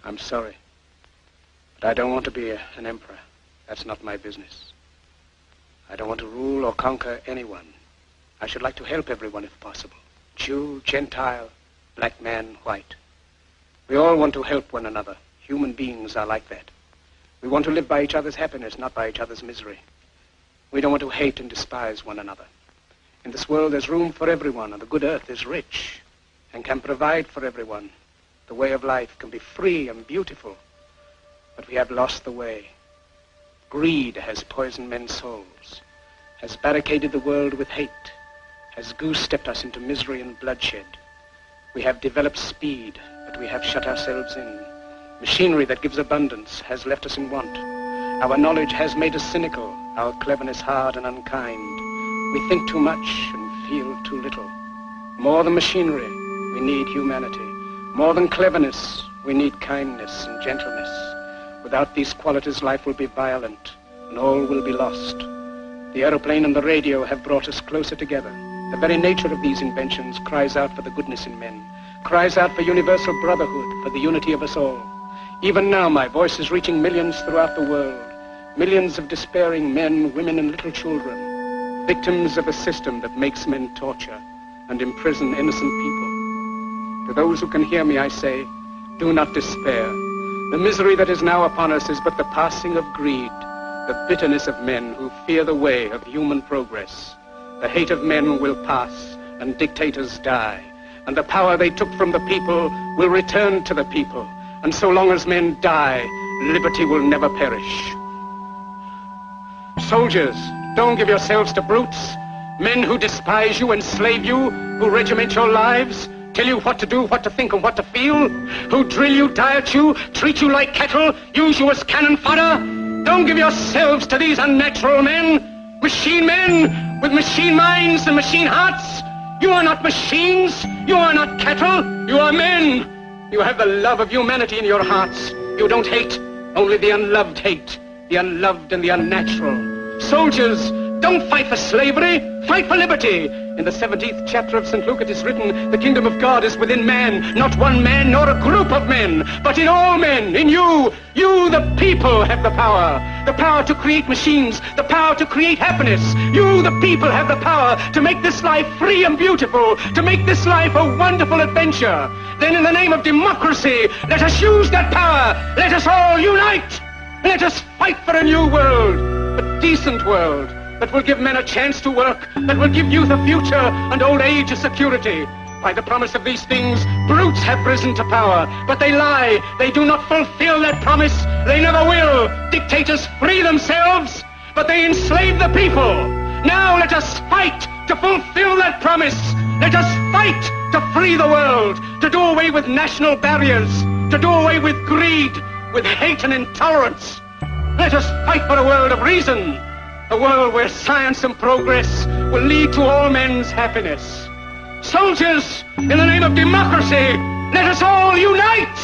I'm sorry. But I don't want to be an emperor. That's not my business. I don't want to rule or conquer anyone. I should like to help everyone if possible. Jew, Gentile, black man, white. We all want to help one another. Human beings are like that. We want to live by each other's happiness, not by each other's misery. We don't want to hate and despise one another. In this world, there's room for everyone, and the good earth is rich and can provide for everyone. The way of life can be free and beautiful, but we have lost the way. Greed has poisoned men's souls, has barricaded the world with hate, has goose-stepped us into misery and bloodshed. We have developed speed, but we have shut ourselves in. Machinery that gives abundance has left us in want. Our knowledge has made us cynical, our cleverness hard and unkind. We think too much and feel too little. More than machinery, we need humanity. More than cleverness, we need kindness and gentleness. Without these qualities, life will be violent, and all will be lost. The aeroplane and the radio have brought us closer together. The very nature of these inventions cries out for the goodness in men, cries out for universal brotherhood, for the unity of us all. Even now, my voice is reaching millions throughout the world, millions of despairing men, women, and little children, victims of a system that makes men torture and imprison innocent people. To those who can hear me, I say, do not despair. The misery that is now upon us is but the passing of greed, the bitterness of men who fear the way of human progress. The hate of men will pass, and dictators die, and the power they took from the people will return to the people. And so long as men die, liberty will never perish. Soldiers, don't give yourselves to brutes, men who despise you, enslave you, who regiment your lives, tell you what to do, what to think, and what to feel, who drill you, diet you, treat you like cattle, use you as cannon fodder. Don't give yourselves to these unnatural men, machine men with machine minds and machine hearts. You are not machines, you are not cattle, you are men. You have the love of humanity in your hearts. You don't hate, only the unloved hate, the unloved and the unnatural. Soldiers, don't fight for slavery, fight for liberty. In the 17th chapter of St. Luke it is written, the kingdom of God is within man, not one man nor a group of men, but in all men, in you. You, the people, have the power to create machines, the power to create happiness. You, the people, have the power to make this life free and beautiful, to make this life a wonderful adventure. Then in the name of democracy, let us use that power. Let us all unite. Let us fight for a new world, a decent world, that will give men a chance to work, that will give youth a future and old age a security. By the promise of these things, brutes have risen to power, but they lie. They do not fulfill that promise. They never will. Dictators free themselves, but they enslave the people. Now let us fight to fulfill that promise. Let us fight to free the world, to do away with national barriers, to do away with greed, with hate and intolerance. Let us fight for a world of reason, a world where science and progress will lead to all men's happiness. Soldiers, in the name of democracy, let us all unite!